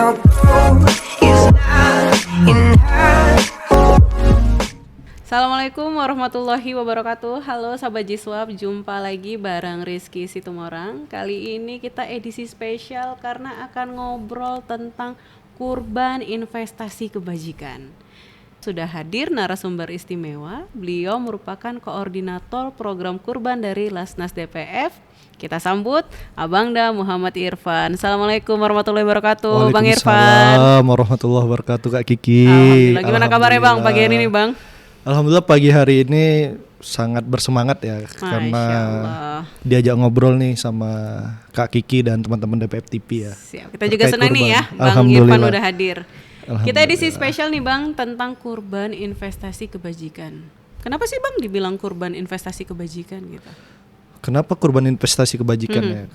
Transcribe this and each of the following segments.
Your goal is not in her. Assalamualaikum warahmatullahi wabarakatuh. Halo sahabat Jiswap, jumpa lagi bareng Rizky Situmorang. Kali ini kita edisi spesial karena akan ngobrol tentang kurban investasi kebajikan. Sudah hadir narasumber istimewa. Beliau merupakan koordinator program kurban dari Lasnas DPF. Kita sambut Abangda Muhammad Irfan. Assalamualaikum warahmatullahi wabarakatuh, Bang Irfan. Waalaikumsalam warahmatullahi wabarakatuh, Kak Kiki. Alhamdulillah. Gimana kabarnya Bang pagi ini nih Bang? Alhamdulillah pagi hari ini sangat bersemangat ya, karena diajak ngobrol nih sama Kak Kiki dan teman-teman DPF TV ya. Siap. Kita juga senang nih ya, Bang Irfan udah hadir. Kita edisi spesial nih Bang tentang kurban investasi kebajikan. Kenapa sih Bang dibilang kurban investasi kebajikan gitu? Kenapa kurban investasi kebajikan ya?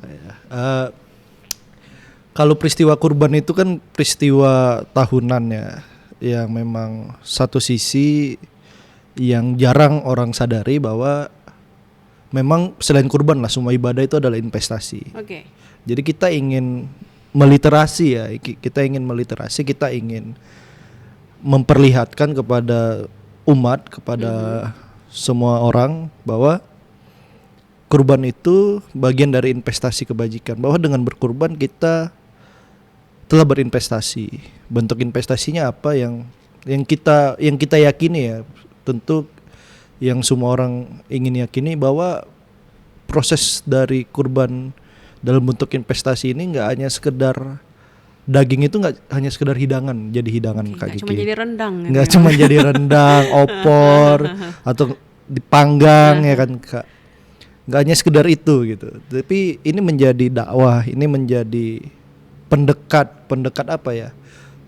Kalau peristiwa kurban itu kan peristiwa tahunan ya, yang memang satu sisi yang jarang orang sadari bahwa memang selain kurban lah, semua ibadah itu adalah investasi. Oke. Jadi kita ingin meliterasi ya, kita ingin memperlihatkan kepada umat, kepada semua orang bahwa kurban itu bagian dari investasi kebajikan, bahwa dengan berkurban kita telah berinvestasi. Bentuk investasinya apa yang kita yakini ya, tentu yang semua orang ingin yakini bahwa proses dari kurban dalam bentuk investasi ini nggak hanya sekedar daging, itu nggak hanya sekedar hidangan, jadi hidangan Kak Kiki. Cuma jadi rendang. Nggak cuma jadi rendang, opor atau dipanggang ya kan Kak. Nggak hanya sekedar itu gitu, tapi ini menjadi dakwah, ini menjadi pendekat apa ya?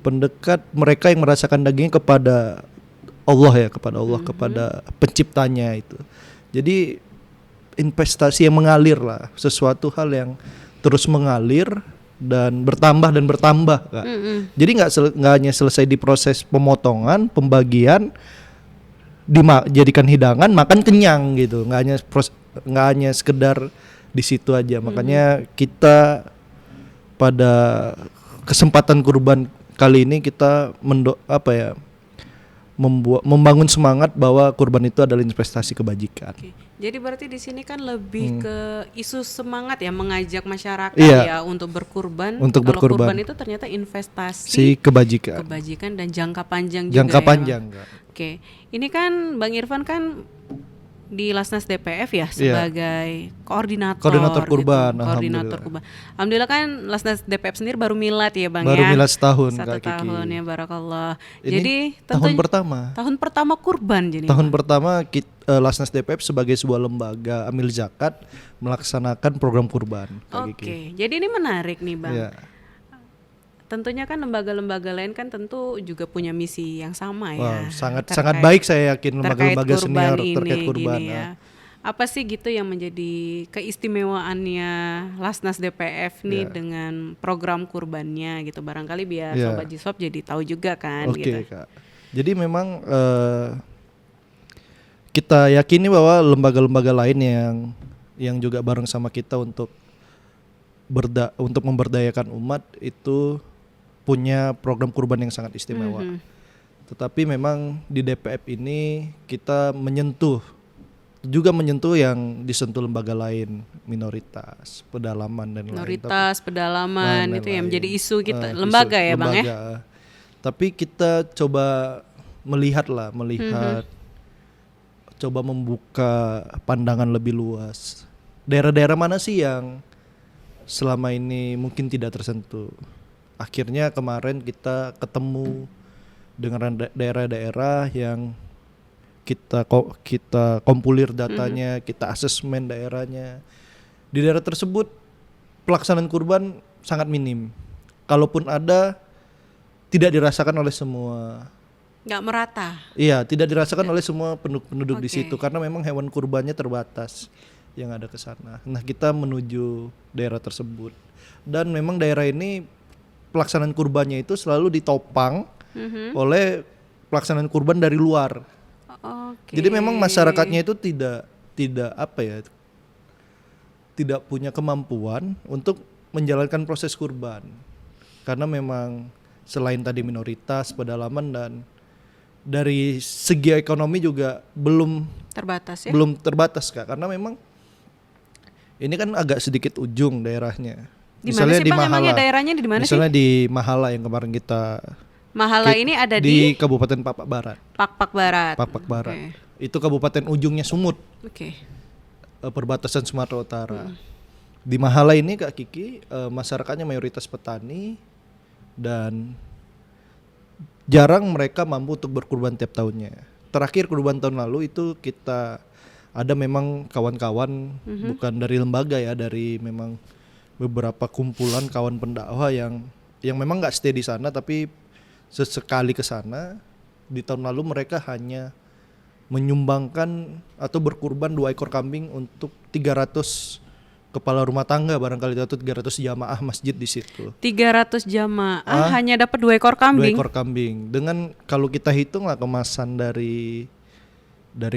Pendekat mereka yang merasakan dagingnya kepada Allah ya, kepada Allah, kepada penciptanya itu. Jadi investasi yang mengalir lah, sesuatu hal yang terus mengalir dan bertambah Kak. Jadi nggak hanya selesai di proses pemotongan, pembagian, dijadikan hidangan, makan kenyang gitu. Nggak hanya sekedar di situ aja. Makanya kita pada kesempatan kurban kali ini kita membangun semangat bahwa kurban itu adalah investasi kebajikan. Oke. Jadi berarti di sini kan lebih ke isu semangat ya, mengajak masyarakat ya untuk berkurban. Kalau kurban itu ternyata investasi kebajikan dan jangka panjang juga. Jangka panjang. Oke. Ini kan Bang Irfan kan di Lasnas DPF ya sebagai koordinator kurban. Gitu. Koordinator kurban. Alhamdulillah kan Lasnas DPF sendiri baru milad ya Bang baru ya. Milad setahun Kak Kiki. Tahun ya, barakallah. Ini jadi tahun pertama kurban jadi. Tahun pertama Lasnas DPF sebagai sebuah lembaga amil zakat melaksanakan program kurban. Oke. Jadi ini menarik nih Bang. Yeah. Tentunya kan lembaga-lembaga lain kan tentu juga punya misi yang sama ya. Sangat baik saya yakin lembaga-lembaga senior terkait kurban. Ya. Apa sih gitu yang menjadi keistimewaannya Lasnas DPF nih dengan program kurbannya gitu, barangkali biar Sobat Jiswap jadi tahu juga kan. Oke, Kak. Jadi memang kita yakini bahwa lembaga-lembaga lain yang juga bareng sama kita untuk memberdayakan umat itu punya program kurban yang sangat istimewa. Tetapi memang di DPF ini kita menyentuh yang disentuh lembaga lain, minoritas, pedalaman dan pedalaman itu yang menjadi isu kita lembaga ya Bang ya. Tapi kita coba melihat coba membuka pandangan lebih luas. Daerah-daerah mana sih yang selama ini mungkin tidak tersentuh? Akhirnya kemarin kita ketemu dengan daerah-daerah yang kita kompulir datanya, kita asesmen daerahnya. Di daerah tersebut pelaksanaan kurban sangat minim. Kalaupun ada, tidak dirasakan oleh semua. Nggak merata. Iya, tidak dirasakan oleh semua penduduk di situ karena memang hewan kurbannya terbatas yang ada ke sana. Nah, kita menuju daerah tersebut. Dan memang daerah ini pelaksanaan kurbannya itu selalu ditopang oleh pelaksanaan kurban dari luar. Jadi memang masyarakatnya itu tidak punya kemampuan untuk menjalankan proses kurban. karena memang selain tadi minoritas, pedalaman, dan dari segi ekonomi juga belum Terbatas ya. terbatas Kak, karena memang ini kan agak sedikit ujung daerahnya. Di mana sih Bang? Emangnya daerahnya di mana sih? Misalnya di Mahala yang kemarin kita Mahala ini ada di di Kabupaten Pakpak Barat. Pakpak Barat. Pakpak Barat. Oke. Itu kabupaten ujungnya Sumut, Oke. perbatasan Sumatera Utara. Di Mahala ini Kak Kiki, masyarakatnya mayoritas petani dan jarang mereka mampu untuk berkurban tiap tahunnya. Terakhir kurban tahun lalu itu kita ada memang kawan-kawan bukan dari lembaga ya, dari memang beberapa kumpulan kawan pendakwah yang memang nggak stay di sana tapi sesekali ke sana. Di tahun lalu mereka hanya menyumbangkan atau berkurban 2 ekor kambing untuk 300 kepala rumah tangga barangkali, atau 300 jamaah masjid di situ. 300 jamaah hanya dapat 2 ekor kambing. 2 ekor kambing. Dengan kalau kita hitung lah kemasan dari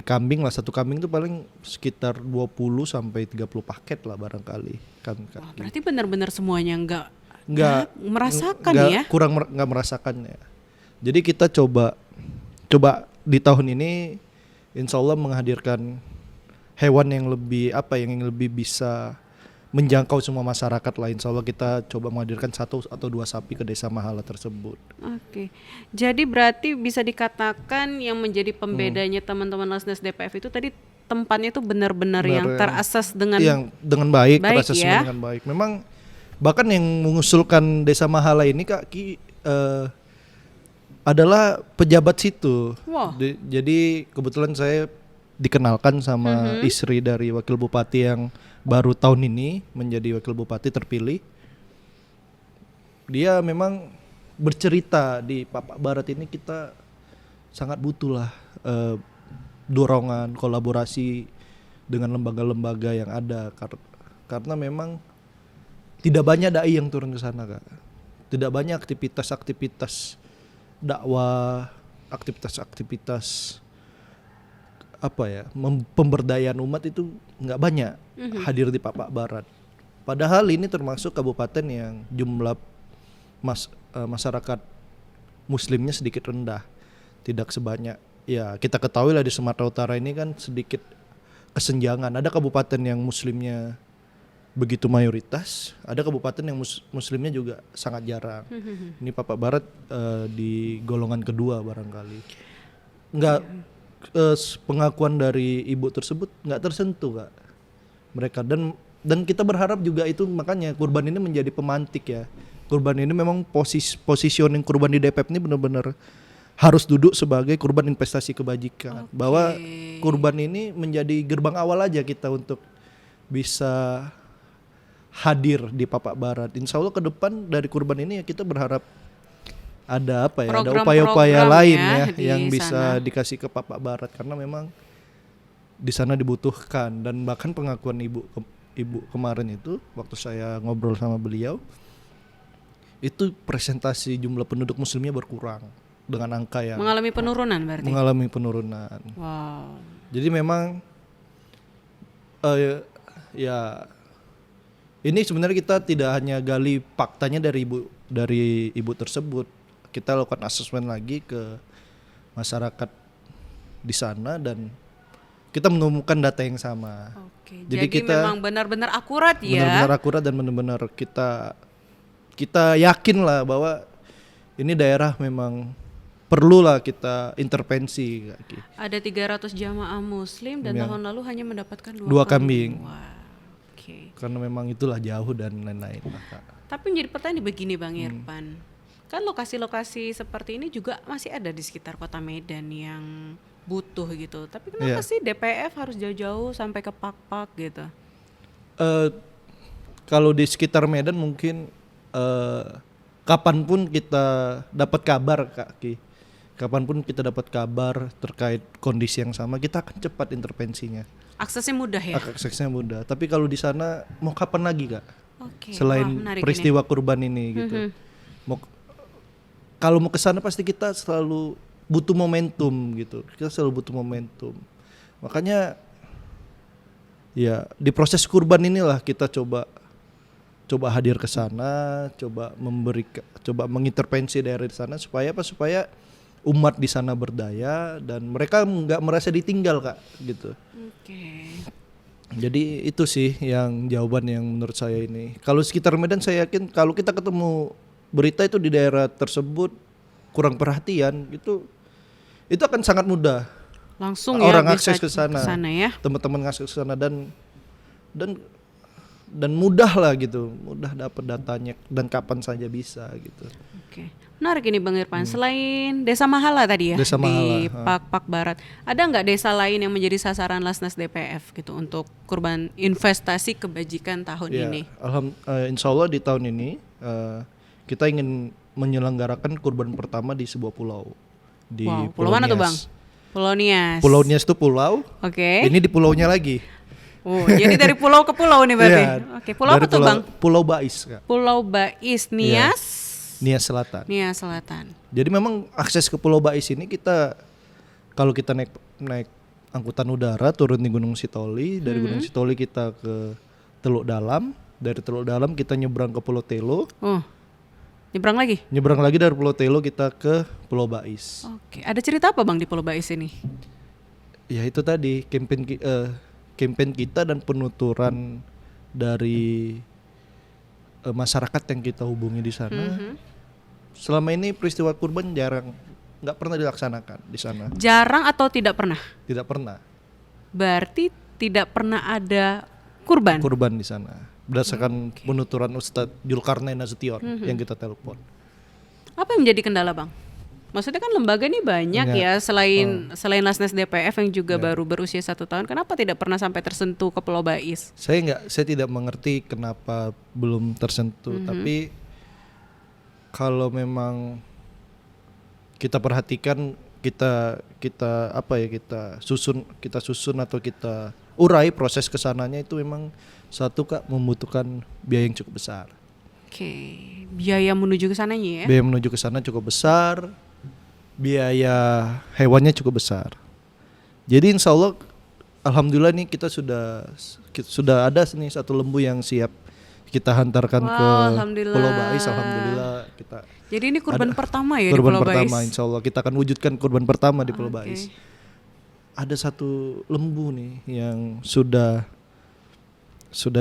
kambing lah, satu kambing itu paling sekitar 20 sampai 30 paket lah barangkali kan. Wah, berarti benar-benar semuanya nggak merasakan nggak, ya. nggak merasakannya. Jadi kita coba di tahun ini insya Allah menghadirkan hewan yang lebih yang lebih bisa menjangkau semua masyarakat lah. Insya Allah kita coba menghadirkan 1 atau 2 sapi ke desa Mahala tersebut. Oke. Jadi berarti bisa dikatakan yang menjadi pembedanya teman-teman Lasnes DPF itu tadi tempatnya itu benar-benar yang terasas dengan baik, baik terasas ya. dengan baik. Memang bahkan yang mengusulkan desa Mahala ini Kak Ki adalah pejabat situ. Wow. Jadi kebetulan saya dikenalkan sama istri dari wakil bupati yang baru tahun ini menjadi wakil bupati terpilih. Dia memang bercerita di Pakpak Barat ini kita sangat butuh lah dorongan kolaborasi dengan lembaga-lembaga yang ada karena memang tidak banyak dai yang turun ke sana Kak. Tidak banyak aktivitas-aktivitas dakwah, aktivitas-aktivitas pemberdayaan umat itu nggak banyak hadir di Pakpak Barat. Padahal ini termasuk kabupaten yang jumlah masyarakat muslimnya sedikit rendah, tidak sebanyak ya kita ketahui lah di Sumatera Utara ini kan sedikit kesenjangan. Ada kabupaten yang muslimnya begitu mayoritas, ada kabupaten yang muslimnya juga sangat jarang. Ini Pakpak Barat di golongan kedua barangkali. Pengakuan dari ibu tersebut nggak tersentuh Kak mereka, dan kita berharap juga itu makanya kurban ini menjadi pemantik ya. Kurban ini memang positioning kurban di DPF ini benar-benar harus duduk sebagai kurban investasi kebajikan. Bahwa kurban ini menjadi gerbang awal aja kita untuk bisa hadir di Pakpak Barat. Insya Allah ke depan dari kurban ini ya kita berharap ada ada upaya-upaya lain ya yang bisa dikasih ke Pakpak Barat karena memang di sana dibutuhkan. Dan bahkan pengakuan ibu kemarin itu waktu saya ngobrol sama beliau itu presentasi jumlah penduduk muslimnya berkurang dengan angka yang mengalami penurunan berarti. Mengalami penurunan. Wow. Jadi memang ini sebenarnya kita tidak hanya gali faktanya dari ibu tersebut. Kita lakukan asesmen lagi ke masyarakat di sana dan kita menemukan data yang sama. Oke. Jadi kita memang benar-benar akurat ya. Benar-benar akurat dan benar-benar kita yakin lah bahwa ini daerah memang perlulah kita intervensi. Ada 300 jamaah muslim dan tahun lalu hanya mendapatkan 2 kambing. Wah. Oke. Karena memang itulah jauh dan lain-lain. Tapi menjadi pertanyaan begini Bang Irfan. Kan lokasi-lokasi seperti ini juga masih ada di sekitar kota Medan yang butuh gitu. Tapi kenapa sih DPF harus jauh-jauh sampai ke Pakpak gitu? Kalau di sekitar Medan mungkin kapanpun kita dapat kabar Kak Ki. Kapanpun kita dapat kabar terkait kondisi yang sama, kita akan cepat intervensinya. Aksesnya mudah ya? Aksesnya mudah. Tapi kalau di sana mau kapan lagi Kak? Oke. Selain peristiwa kurban ini gitu. Kalau mau ke sana pasti kita selalu butuh momentum gitu. Kita selalu butuh momentum. Makanya ya di proses kurban inilah kita coba coba hadir ke sana, coba mengintervensi dari sana supaya apa? Supaya umat di sana berdaya dan mereka nggak merasa ditinggal Kak gitu. Oke. Jadi itu sih yang jawaban yang menurut saya ini. Kalau sekitar Medan saya yakin kalau kita ketemu berita itu di daerah tersebut kurang perhatian itu akan sangat mudah. Langsung Orang ya bisa akses ke sana. ya. Teman-teman akses ke sana dan mudah lah gitu, mudah dapat datanya dan kapan saja bisa gitu. Oke. Menarik ini Bang Irfan. Selain Desa Mahala tadi ya Desa di Mahala, Pak Barat, ada nggak desa lain yang menjadi sasaran Lasnas DPF gitu untuk kurban investasi kebajikan tahun Ya, ini? insya Allah di tahun ini kita ingin menyelenggarakan kurban pertama di sebuah pulau di Wow, pulau mana tuh Bang? Pulau Nias. Pulau Nias itu pulau. Oke. Ini di pulaunya lagi. Oh, jadi dari pulau ke pulau nih berarti. Iya, Oke, pulau apa dari tuh Bang? Pulau Bais Kak. Pulau Bais, Nias. Nias Selatan. Nias Selatan. Jadi memang akses ke Pulau Bais ini kalau kita naik angkutan udara turun di Gunung Sitoli, dari Gunung Sitoli kita ke Teluk Dalam, dari Teluk Dalam kita nyebrang ke Pulau Telo, Oh, nyebrang lagi? nyebrang lagi dari Pulau Telo kita ke Pulau Bais. Oke, ada cerita apa Bang di Pulau Bais ini? Ya itu tadi campaign kita dan penuturan dari masyarakat yang kita hubungi di sana. Selama ini peristiwa kurban nggak pernah dilaksanakan di sana. Jarang atau tidak pernah? Tidak pernah Berarti tidak pernah ada kurban? kurban di sana. Berdasarkan penuturan Ustadz Julkarnain Nasution yang kita telepon. Apa yang menjadi kendala Bang? Maksudnya kan lembaga ini banyak ya selain Lasnas DPF yang juga baru berusia 1 tahun. Kenapa tidak pernah sampai tersentuh ke Pulau Bais? Saya tidak mengerti kenapa belum tersentuh. Tapi kalau memang kita perhatikan kita susun atau kita urai proses kesananya itu memang satu Kak membutuhkan biaya yang cukup besar. Oke, biaya menuju ke sananya ya? Biaya menuju ke sana cukup besar, biaya hewannya cukup besar. Jadi insya Allah, alhamdulillah nih kita sudah ada nih satu lembu yang siap kita hantarkan ke Pulau Bais. Alhamdulillah kita. Jadi ini kurban pertama ya di Kurban Pulau pertama, Bais? insya Allah kita akan wujudkan kurban pertama di Pulau Bais. Ada satu lembu nih yang sudah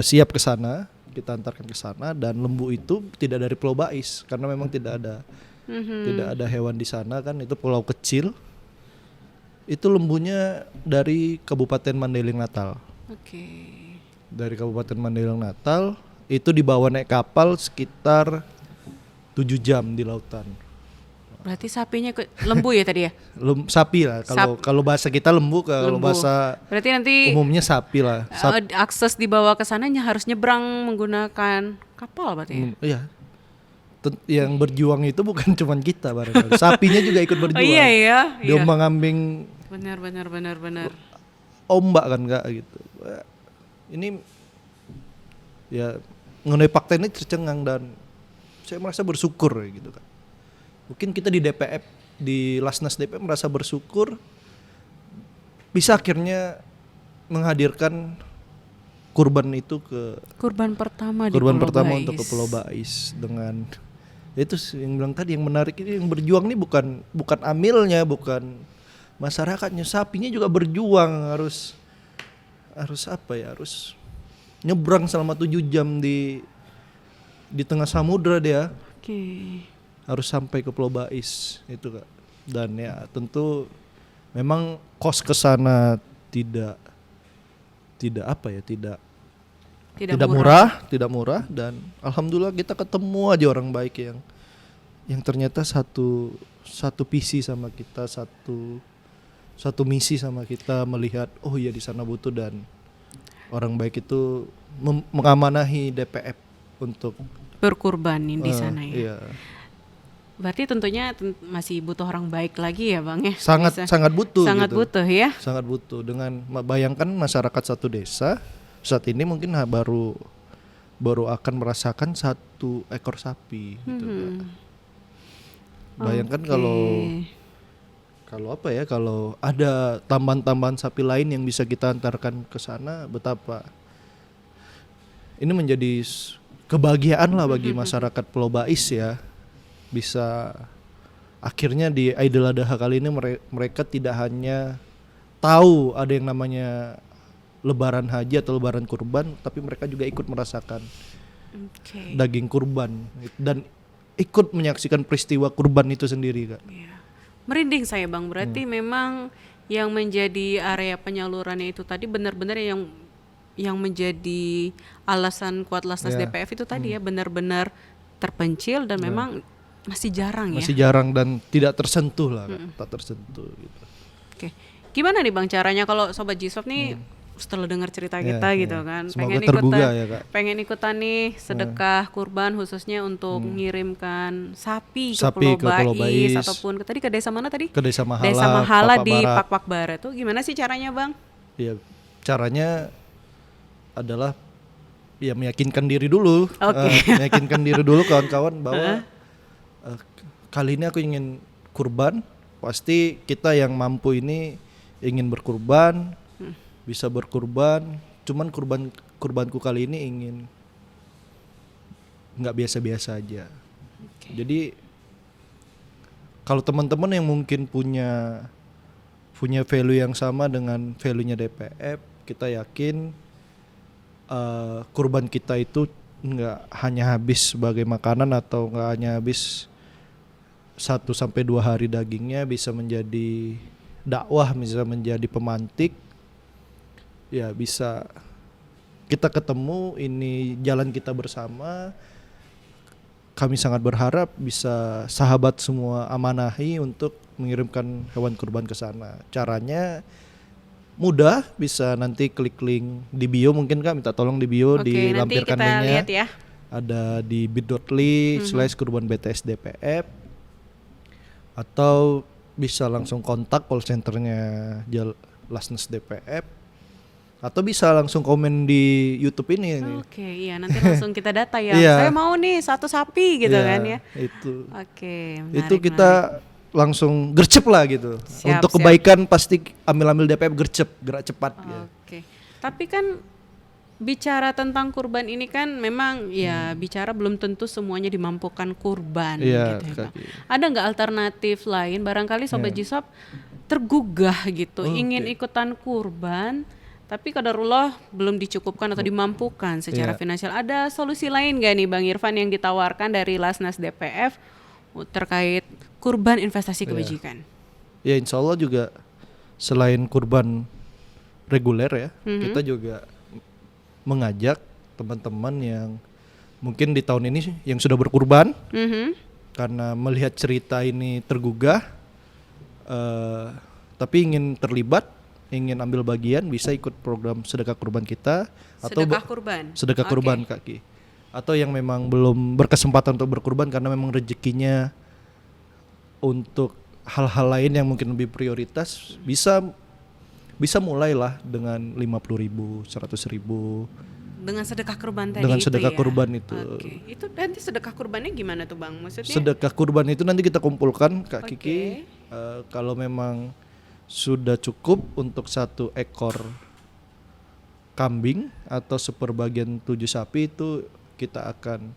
siap ke sana, kita antarkan ke sana dan lembu itu tidak dari Pulau Bais karena memang tidak ada hewan di sana kan, itu pulau kecil. Itu lembunya dari Kabupaten Mandailing Natal. Oke. Dari Kabupaten Mandailing Natal itu dibawa naik kapal sekitar 7 jam di lautan. Berarti sapinya lembu ya tadi ya? Sapi lah kalau bahasa kita lembu, kalau Lembu. bahasa Berarti nanti umumnya sapi lah. akses dibawa ke sananya harus nyebrang menggunakan kapal berarti ya? Iya. Yang berjuang itu bukan cuma kita barangkali. Sapinya juga ikut berjuang. Oh iya ya. Diombang-ambing Benar. ombak kan Kak gitu. Ini ya mengenai fakta ini tercengang dan saya merasa bersyukur gitu kan. Mungkin kita di DPF, di Lasnas DPF merasa bersyukur bisa akhirnya menghadirkan kurban itu Kurban pertama untuk ke Pulau Bais dengan itu yang bilang tadi yang menarik ini yang berjuang ini bukan amilnya, bukan masyarakatnya, sapinya juga berjuang harus nyebrang selama 7 jam di tengah samudra dia. Oke. Harus sampai ke Pulau Bais itu Kak. Dan ya tentu memang kos ke sana tidak murah dan alhamdulillah kita ketemu aja orang baik yang ternyata satu visi sama kita, satu misi sama kita, melihat oh iya di sana butuh dan orang baik itu mengamanahi DPF untuk berkurban di sana ya. Iya. Berarti tentunya masih butuh orang baik lagi ya Bang ya. Sangat butuh. Sangat gitu. butuh ya. Sangat butuh. Dengan bayangkan masyarakat satu desa saat ini mungkin baru akan merasakan 1 ekor sapi gitu Kak. Bayangkan kalau ada tambahan-tambahan sapi lain yang bisa kita antarkan ke sana, betapa ini menjadi kebahagiaan lah bagi masyarakat Pulau Bais ya, bisa akhirnya di Idul Adha kali ini mereka tidak hanya tahu ada yang namanya Lebaran Haji atau Lebaran Kurban, tapi mereka juga ikut merasakan Oke. daging kurban dan ikut menyaksikan peristiwa kurban itu sendiri, Kak. Iya. Merinding saya Bang, berarti memang yang menjadi area penyalurannya itu tadi benar-benar yang menjadi alasan kuat Lasnas Ya. DPF itu tadi ya benar-benar terpencil dan memang masih jarang Masih ya. jarang dan tidak tersentuh lah, Kak. Tak tersentuh gitu. Oke. Gimana nih Bang caranya kalau Sobat Jisop nih setelah dengar cerita Ya, kita ya. gitu kan, Semoga tergugah ya, Kak. pengen ikutan nih sedekah kurban khususnya untuk ngirimkan sapi ke Sapi Pulau ke Pulau Bais Bais. ataupun ke desa mana tadi? Ke Desa Mahala, Desa Mahala Papak di Barat. Pakpak Barat tuh gimana sih caranya Bang? Ya, caranya adalah ya meyakinkan diri dulu. Oke. Meyakinkan diri dulu kawan-kawan bahwa kali ini aku ingin kurban. Pasti kita yang mampu ini ingin berkurban, bisa berkurban. Cuman kurbanku kali ini ingin nggak biasa-biasa aja. Jadi kalau teman-teman yang mungkin punya value yang sama dengan value-nya DPF, kita yakin kurban kita itu nggak hanya habis sebagai makanan atau nggak hanya habis 1-2 hari dagingnya, bisa menjadi dakwah, bisa menjadi pemantik, ya bisa kita ketemu, ini jalan kita bersama. Kami sangat berharap bisa sahabat semua amanahi untuk mengirimkan hewan kurban ke sana. Caranya mudah, bisa nanti klik link di bio, mungkin Kak minta tolong di bio Oke, nanti dilampirkan kita linknya. lihat ya. Ada di bit.ly/kurban BTS DPF, atau bisa langsung kontak call centernya Lasnas DPF, atau bisa langsung komen di YouTube ini. Oke, iya nanti langsung kita data ya. Iya. Saya mau nih 1 sapi gitu Iya, kan ya. Itu. Oke, Itu menarik, kita menarik. langsung gercep lah gitu. Siap, Untuk siap. kebaikan pasti ambil DPF gercep, gerak cepat ya. Oke. Tapi kan bicara tentang kurban ini kan memang ya bicara belum tentu semuanya dimampukan kurban Iya, gitu ya, Bang. Kak. Ada nggak alternatif lain barangkali Sobat Jisop tergugah gitu ingin ikutan kurban tapi qadarullah belum dicukupkan atau dimampukan secara Iya. finansial. Ada solusi lain nggak nih Bang Irfan yang ditawarkan dari Lasnas DPF terkait kurban investasi kebajikan? Ya insya Allah juga selain kurban reguler ya, kita juga mengajak teman-teman yang mungkin di tahun ini yang sudah berkurban, karena melihat cerita ini tergugah, tapi ingin terlibat, ingin ambil bagian, bisa ikut program sedekah kurban kita atau Sedekah kurban. sedekah Oke. kurban kaki, atau yang memang belum berkesempatan untuk berkurban karena memang rezekinya untuk hal-hal lain yang mungkin lebih prioritas, bisa mulailah dengan 50.000, 100.000 Dengan sedekah kurban tadi dengan itu sedekah ya? kurban itu. Oke. Itu nanti sedekah kurbannya gimana tuh Bang? Maksudnya? Sedekah kurban itu nanti kita kumpulkan Kak Oke. Kiki. Kalau memang sudah cukup untuk 1 ekor kambing atau seperbagian 7 sapi, itu kita akan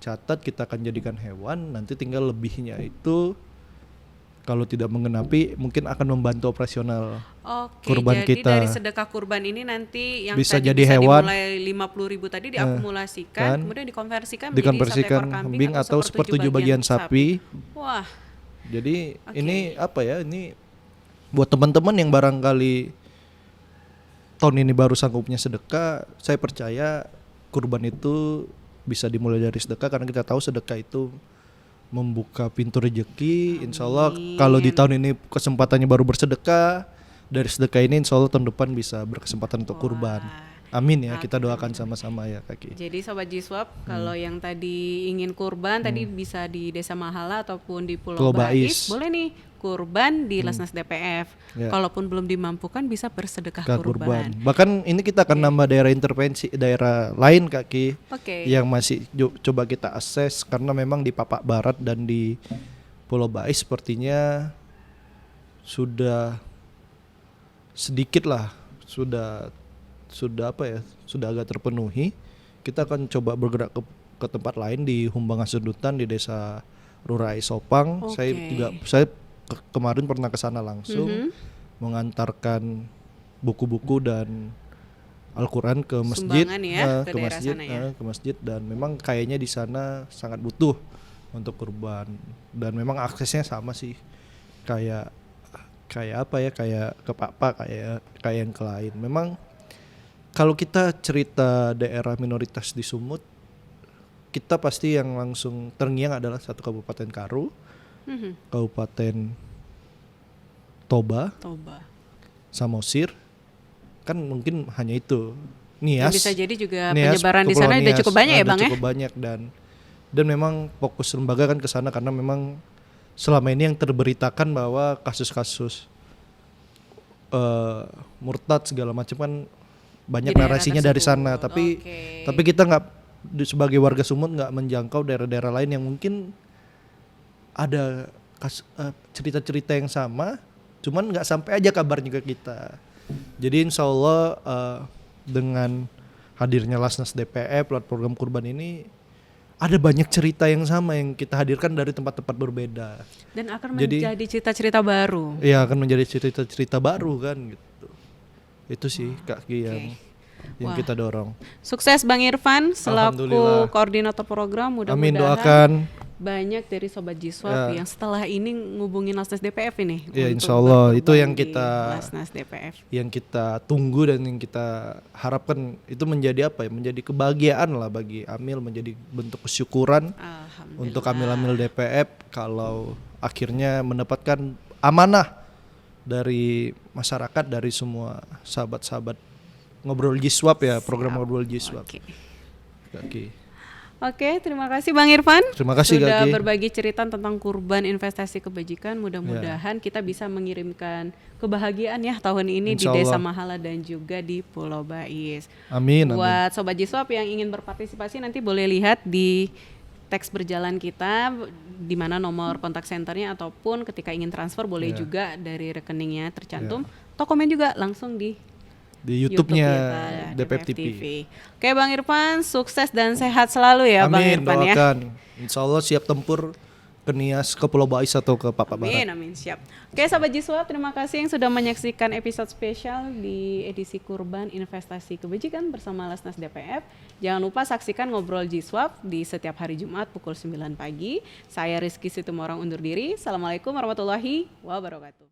catat, kita akan jadikan hewan. Nanti tinggal lebihnya itu kalau tidak menggenapi mungkin akan membantu operasional Oke, kurban jadi kita. dari sedekah kurban ini nanti yang Bisa tadi jadi bisa hewan. dimulai 50.000 tadi diakumulasikan, kan. kemudian dikonversikan Dikonversikan menjadi 1 ekor kambing atau sepertujuh bagian sapi. Wah, Jadi Oke. ini apa ya? Ini buat teman-teman yang barangkali tahun ini baru sanggupnya sedekah, saya percaya kurban itu bisa dimulai dari sedekah, karena kita tahu sedekah itu membuka pintu rezeki. Insya Allah kalau di tahun ini kesempatannya baru bersedekah, dari sedekah ini insya Allah tahun depan bisa berkesempatan untuk kurban. Amin ya, kita doakan sama-sama ya kaki. jadi Sobat Jiswap kalau yang tadi ingin kurban tadi bisa di Desa Mahala ataupun di Pulau Pulau Bais, Bais. boleh nih kurban di Lasnas DPF. Ya. Kalaupun belum dimampukan bisa bersedekah Kak kurban. Bahkan ini kita akan nambah daerah intervensi, daerah lain kaki Oke. yang masih coba kita akses, karena memang di Papak Barat dan di Pulau Bais sepertinya sudah sedikit lah, sudah apa ya, sudah agak terpenuhi. Kita akan coba bergerak ke ke tempat lain di Humbangan Sundutan di Desa Rurai Sopang. Oke. Saya kemarin pernah ke sana langsung mengantarkan buku-buku dan Al-Quran ke masjid, Sumbangan ya, ke ke daerah masjid, sana ya. ke masjid, dan memang kayaknya di sana sangat butuh untuk kurban, dan memang aksesnya sama sih kayak apa ya, kayak ke Papa, kayak yang ke lain. Memang kalau kita cerita daerah minoritas di Sumut, kita pasti yang langsung terngiang adalah satu Kabupaten Karu, Kabupaten Toba, Samosir, kan mungkin hanya itu. Nias. Dan bisa jadi juga Nias, penyebaran di Kepulauan sana udah Nias, cukup banyak ya udah Bang ya? cukup banyak, dan memang fokus lembaga kan ke sana karena memang selama ini yang terberitakan bahwa kasus-kasus murtad segala macam kan banyak Di daerah narasinya dari tersebut. sana, tapi Oke. kita nggak, sebagai warga Sumut nggak menjangkau daerah-daerah lain yang mungkin ada cerita-cerita yang sama, cuman nggak sampai aja kabarnya ke kita. Jadi insya Allah dengan hadirnya Lasnas DPF lewat program kurban ini, ada banyak cerita yang sama yang kita hadirkan dari tempat-tempat berbeda. Dan akan Jadi- menjadi cerita-cerita baru. Ya akan menjadi cerita-cerita baru kan gitu. Itu sih Kak Ki yang Wah. kita dorong. Sukses Bang Irfan selaku Alhamdulillah. koordinator program. Amin, Mudah-mudahan doakan. banyak dari Sobat Jiswap Ya. yang setelah ini ngubungin Lasnas DPF ini. Ya, untuk insya Allah. berkurban Itu yang di kita- Lasnas DPF. Yang kita tunggu dan yang kita harapkan itu menjadi apa ya? Menjadi kebahagiaan lah bagi Amil, menjadi bentuk kesyukuran Alhamdulillah. untuk Amil-Amil DPF kalau akhirnya mendapatkan amanah dari masyarakat, dari semua sahabat-sahabat Ngobrol Jiswap ya, program Ngobrol Jiswap. Oke. Kak Ki. Oke, terima kasih Bang Irfan. Terima kasih, sudah Kak Ki. berbagi cerita tentang kurban investasi kebajikan. Mudah-mudahan kita bisa mengirimkan kebahagiaan ya tahun ini Insya di Desa Allah. Mahala dan juga di Pulau Bais. Amin, amin. Buat Sobat Jiswap yang ingin berpartisipasi nanti boleh lihat di teks berjalan kita di mana nomor kontak senternya, ataupun ketika ingin transfer boleh Ya. juga dari rekeningnya tercantum. Atau komen juga langsung di YouTube-nya kita, DPF TV. Oke Bang Irfan, sukses dan sehat selalu ya Bang Amin, Irfan ya. doakan. Insya Allah siap tempur ke Nias, ke Pulau Bais atau ke Papa Amin, Barat. amin, siap. Oke Sobat Jiswap, terima kasih yang sudah menyaksikan episode spesial di edisi Kurban Investasi Kebajikan bersama Lasnas DPF. Jangan lupa saksikan Ngobrol Jiswap di setiap hari Jumat pukul 9 pagi. Saya Rizky Situmorang undur diri. Assalamualaikum warahmatullahi wabarakatuh.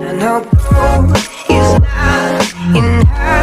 And our goal is not in her.